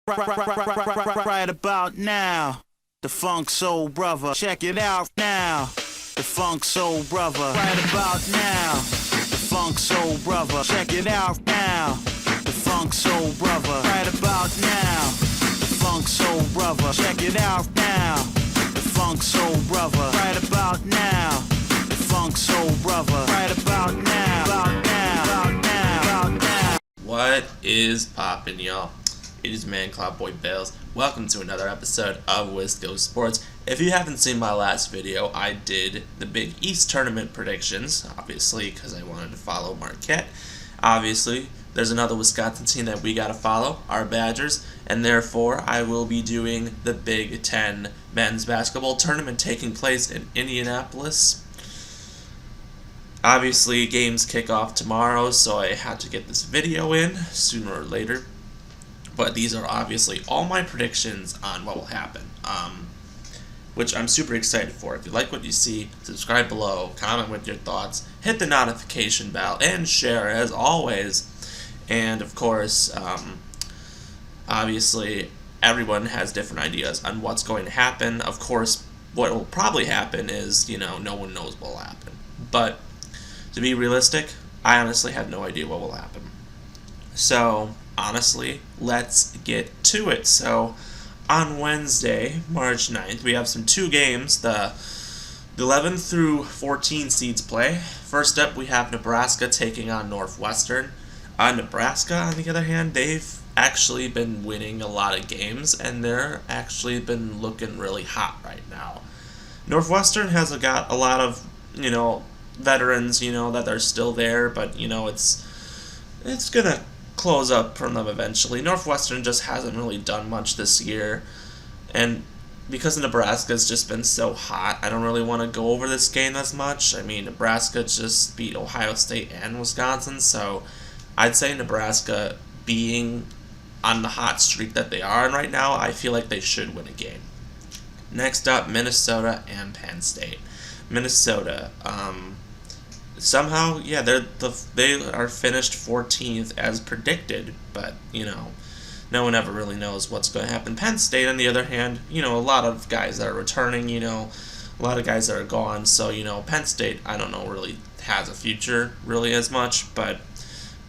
Right about now, the Funk Soul Brother. Check it out now, the Funk Soul Brother. Right about now, the Funk Soul Brother. Check it out now, the Funk Soul Brother. Right about now, the Funk Soul Brother. Check it out now, the Funk Soul Brother. Right about now, the Funk Soul Brother. Right about now, about now, about now, about now. What is poppin', y'all? It is Man Cloud Boy Bales. Welcome to another episode of Wisco Sports. If you haven't seen my last video, I did the Big East tournament predictions, obviously, because I wanted to follow Marquette. Obviously, there's another Wisconsin team that we gotta follow, our Badgers, and therefore I will be doing the Big Ten men's basketball tournament taking place in Indianapolis. Obviously, games kick off tomorrow, so I had to get this video in sooner or later. But these are obviously all my predictions on what will happen, which I'm super excited for. If you like what you see, subscribe below, comment with your thoughts, hit the notification bell, and share as always. And of course, obviously, everyone has different ideas on what's going to happen. Of course, what will probably happen is, no one knows what will happen. But to be realistic, I honestly have no idea what will happen. So, honestly, let's get to it. So, on Wednesday, March 9th, we have two games. The 11 through 14 seeds play. First up, we have Nebraska taking on Northwestern. Nebraska, on the other hand, they've actually been winning a lot of games, and they're actually been looking really hot right now. Northwestern has got a lot of, veterans, that are still there, but, it's going to close up from them eventually. Northwestern just hasn't really done much this year, and because Nebraska's just been so hot, I don't really want to go over this game as much. I mean, Nebraska just beat Ohio State and Wisconsin, so I'd say Nebraska, being on the hot streak that they are in right now, I feel like they should win a game. Next up, Minnesota and Penn State. Minnesota, somehow, yeah, they are finished 14th as predicted, but, no one ever really knows what's going to happen. Penn State, on the other hand, a lot of guys that are returning, a lot of guys that are gone, so, Penn State, I don't know, really has a future, really, as much, but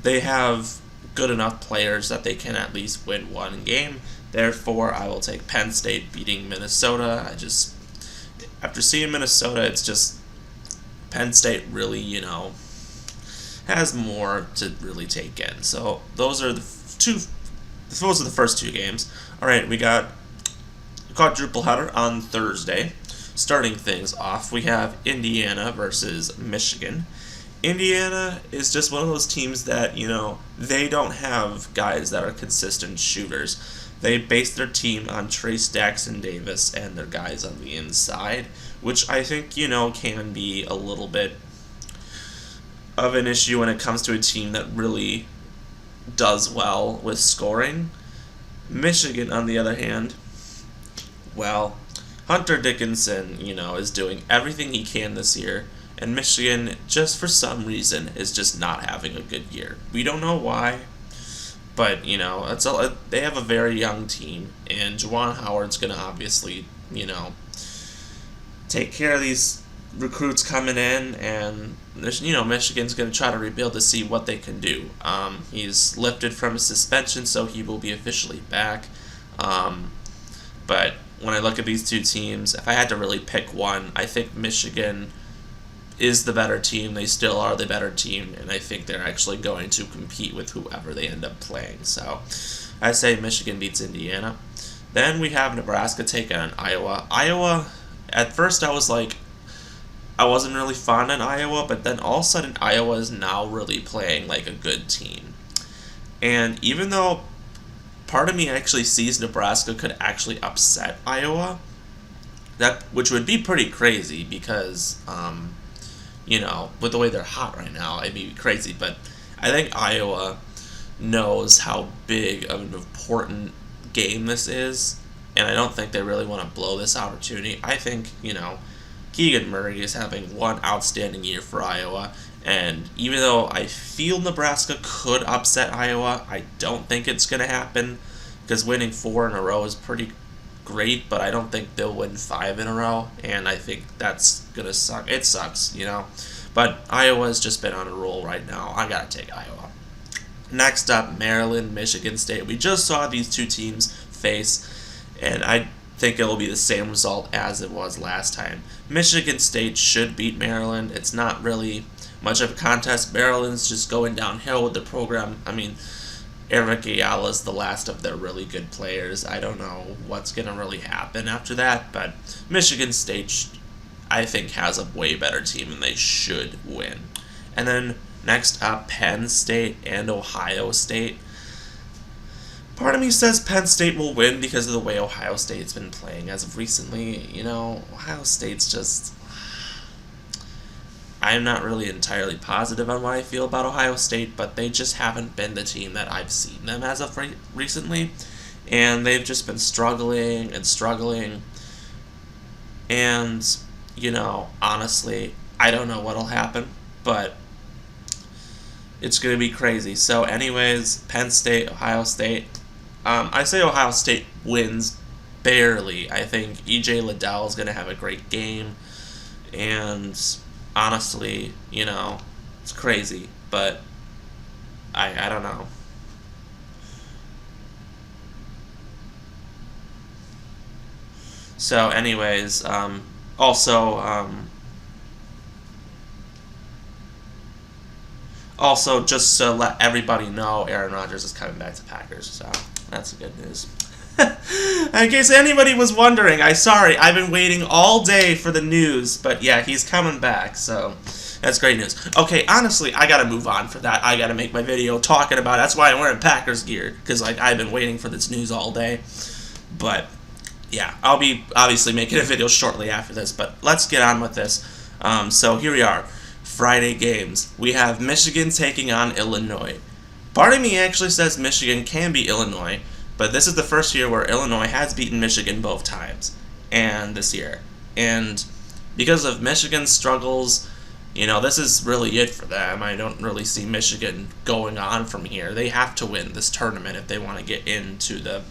they have good enough players that they can at least win one game. Therefore, I will take Penn State beating Minnesota. After seeing Minnesota, it's just Penn State really, has more to really take in. So those are the first two games. All right, we got a quadruple header on Thursday. Starting things off, we have Indiana versus Michigan. Indiana is just one of those teams that, they don't have guys that are consistent shooters. They base their team on Trace Jackson Davis and their guys on the inside, which I think, can be a little bit of an issue when it comes to a team that really does well with scoring. Michigan, on the other hand, well, Hunter Dickinson, is doing everything he can this year, and Michigan, just for some reason, is just not having a good year. We don't know why. But, they have a very young team, and Juwan Howard's going to obviously, take care of these recruits coming in, and, Michigan's going to try to rebuild to see what they can do. He's lifted from his suspension, so he will be officially back. But when I look at these two teams, if I had to really pick one, I think Michigan is the better team. They still are the better team, and I think they're actually going to compete with whoever they end up playing. So I say Michigan beats Indiana. Then we have Nebraska taking on Iowa. Iowa, at first I wasn't really fond of Iowa, but then all of a sudden Iowa is now really playing like a good team. And even though part of me actually sees Nebraska could actually upset Iowa, which would be pretty crazy because with the way they're hot right now, it'd be crazy. But I think Iowa knows how big of an important game this is, and I don't think they really want to blow this opportunity. I think, Keegan Murray is having one outstanding year for Iowa, and even though I feel Nebraska could upset Iowa, I don't think it's going to happen. because winning 4 in a row is pretty great, but I don't think they'll win 5 in a row, and I think that's going to suck. It sucks, But Iowa's just been on a roll right now. I got to take Iowa. Next up, Maryland, Michigan State. We just saw these two teams face, and I think it will be the same result as it was last time. Michigan State should beat Maryland. It's not really much of a contest. Maryland's just going downhill with the program. I mean, Eric Ayala's the last of their really good players. I don't know what's going to really happen after that, but Michigan State, I think, has a way better team, and they should win. And then next up, Penn State and Ohio State. Part of me says Penn State will win because of the way Ohio State's been playing as of recently. Ohio State's just... I'm not really entirely positive on what I feel about Ohio State, but they just haven't been the team that I've seen them as of recently. And they've just been struggling and struggling. And, honestly, I don't know what'll happen, but it's going to be crazy. So anyways, Penn State, Ohio State. I say Ohio State wins barely. I think E.J. Liddell is going to have a great game. And honestly, it's crazy. But I don't know. So anyways, Also, just to let everybody know, Aaron Rodgers is coming back to Packers, so that's good news. In case anybody was wondering, I've been waiting all day for the news, but yeah, he's coming back, so that's great news. Okay, honestly, I gotta move on for that. I gotta make my video talking about it. That's why I'm wearing Packers gear, because I've been waiting for this news all day. But yeah, I'll be obviously making a video shortly after this, but let's get on with this. So here we are. Friday games. We have Michigan taking on Illinois. Part of me actually says Michigan can beat Illinois, but this is the first year where Illinois has beaten Michigan both times, and this year. And because of Michigan's struggles, this is really it for them. I don't really see Michigan going on from here. They have to win this tournament if they want to get into the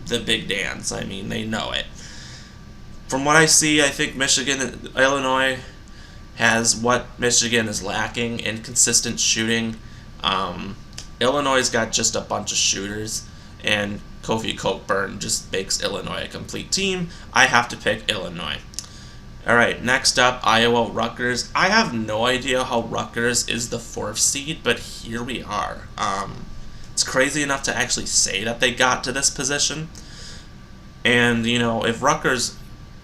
big dance. I mean, they know it. From what I see, I think Illinois has what Michigan is lacking in consistent shooting. Illinois' got just a bunch of shooters, and Kofi Cockburn just makes Illinois a complete team. I have to pick Illinois. Alright, next up, Iowa, Rutgers. I have no idea how Rutgers is the 4th seed, but here we are. It's crazy enough to actually say that they got to this position. And, if Rutgers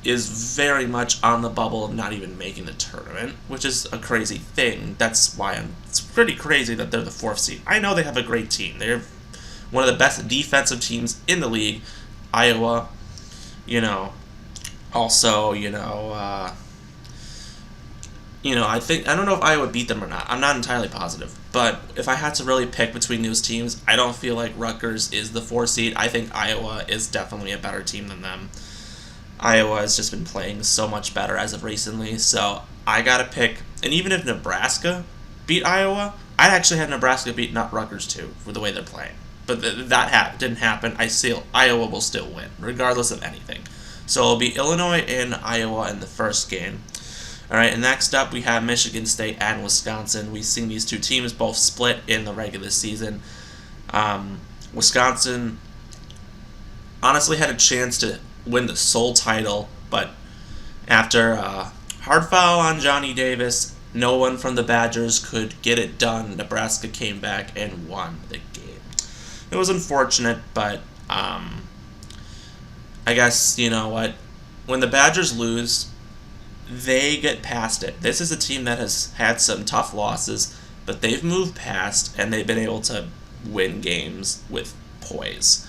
is very much on the bubble of not even making the tournament, which is a crazy thing. That's why it's pretty crazy that they're the 4th seed. I know they have a great team. They're one of the best defensive teams in the league. Iowa, also, I don't know if Iowa beat them or not. I'm not entirely positive. But if I had to really pick between those teams, I don't feel like Rutgers is the 4th seed. I think Iowa is definitely a better team than them. Iowa has just been playing so much better as of recently, so I gotta pick. And even if Nebraska beat Iowa, I'd actually have Nebraska beat not Rutgers too for the way they're playing. But that didn't happen. Iowa will still win, regardless of anything. So it'll be Illinois and Iowa in the first game. Alright, and next up we have Michigan State and Wisconsin. We've seen these two teams both split in the regular season. Wisconsin honestly had a chance to win the sole title, but after a hard foul on Johnny Davis, no one from the Badgers could get it done. Nebraska came back and won the game. It was unfortunate, but I guess, what? When the Badgers lose, they get past it. This is a team that has had some tough losses, but they've moved past, and they've been able to win games with poise.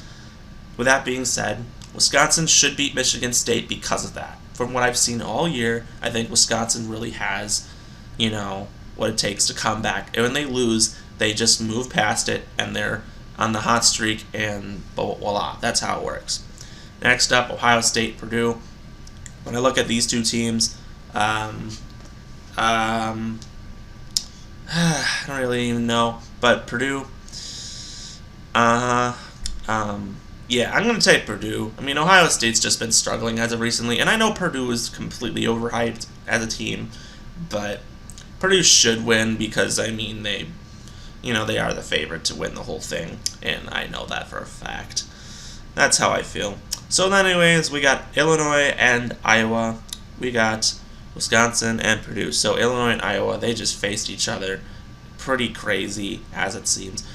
With that being said, Wisconsin should beat Michigan State because of that. From what I've seen all year, I think Wisconsin really has, what it takes to come back. And when they lose, they just move past it, and they're on the hot streak, and voila, that's how it works. Next up, Ohio State, Purdue. When I look at these two teams, I don't really even know, but Purdue, Yeah, I'm going to take Purdue. I mean, Ohio State's just been struggling as of recently, and I know Purdue is completely overhyped as a team, but Purdue should win because, I mean, they are the favorite to win the whole thing, and I know that for a fact. That's how I feel. So, anyways, we got Illinois and Iowa. We got Wisconsin and Purdue. So, Illinois and Iowa, they just faced each other. Pretty crazy, as it seems.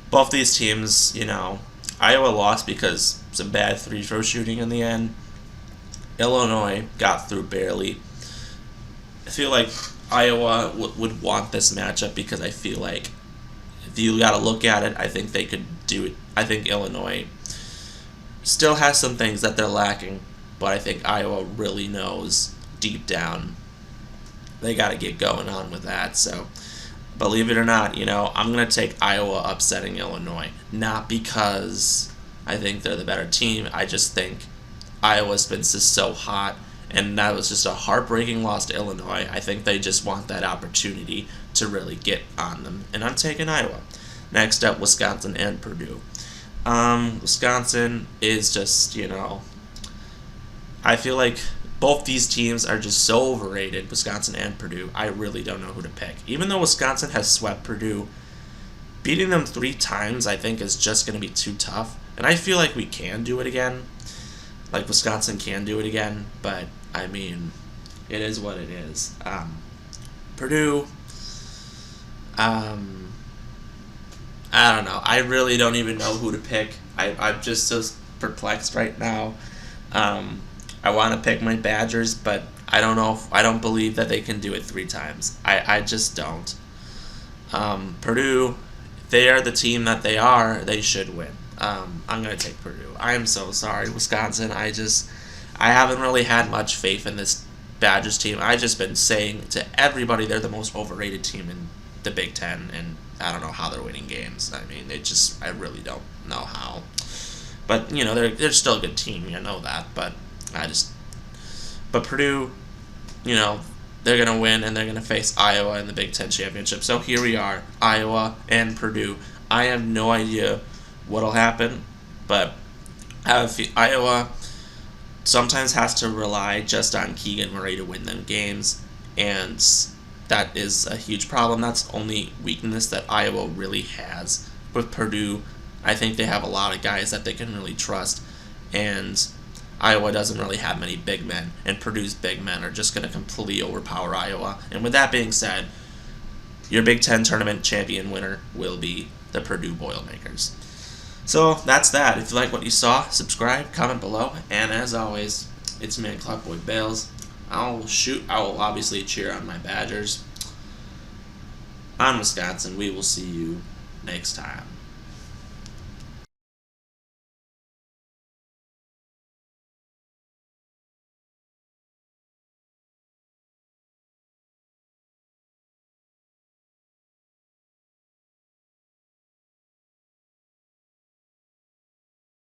Both these teams, Iowa lost because some bad free throw shooting in the end. Illinois got through barely. I feel like Iowa would want this matchup because I feel like if you got to look at it, I think they could do it. I think Illinois still has some things that they're lacking, but I think Iowa really knows deep down they got to get going on with that. So, believe it or not, I'm going to take Iowa upsetting Illinois. Not because I think they're the better team. I just think Iowa's been just so hot, and that was just a heartbreaking loss to Illinois. I think they just want that opportunity to really get on them, and I'm taking Iowa. Next up, Wisconsin and Purdue. Wisconsin is just, I feel like both these teams are just so overrated, Wisconsin and Purdue. I really don't know who to pick. Even though Wisconsin has swept Purdue, beating them 3 times I think is just going to be too tough. And I feel like we can do it again. Like Wisconsin can do it again, but I mean, it is what it is. Purdue, I don't know. I really don't even know who to pick. I'm just so perplexed right now. I want to pick my Badgers, but I don't know. I don't believe that they can do it 3 times. I just don't. Purdue, they are the team that they are. They should win. I'm going to take Purdue. I am so sorry, Wisconsin. I haven't really had much faith in this Badgers team. I've just been saying to everybody they're the most overrated team in the Big Ten, and I don't know how they're winning games. I mean, I really don't know how. But, they're still a good team. I know that, but but Purdue, they're going to win, and they're going to face Iowa in the Big Ten Championship. So here we are, Iowa and Purdue. I have no idea what'll happen, but Iowa sometimes has to rely just on Keegan Murray to win them games, and that is a huge problem. That's the only weakness that Iowa really has. With Purdue, I think they have a lot of guys that they can really trust, and Iowa doesn't really have many big men, and Purdue's big men are just going to completely overpower Iowa. And with that being said, your Big Ten tournament champion winner will be the Purdue Boilermakers. So that's that. If you like what you saw, subscribe, comment below, and as always, it's me, Clockboy Bales. I will obviously cheer on my Badgers. On Wisconsin, we will see you next time.